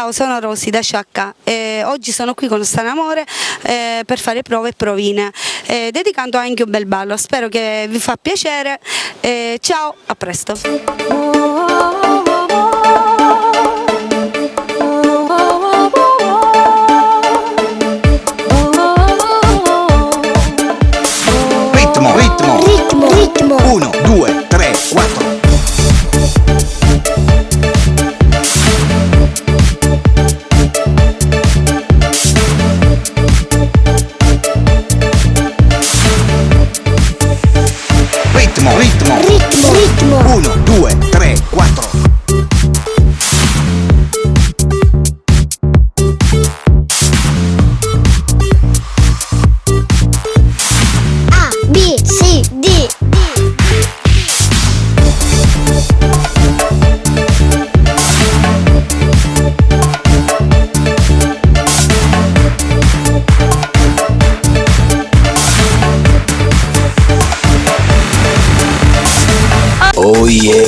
Ciao, sono Rosy da Sciacca e oggi sono qui con Stanamore per fare prove e provine, dedicando anche un bel ballo. Spero che vi fa piacere. Ciao, a presto. Ritmo. 1, 2, 3, 4. Ritmo. 1, 2, 3, 4. A, B, C, D. Oh yeah.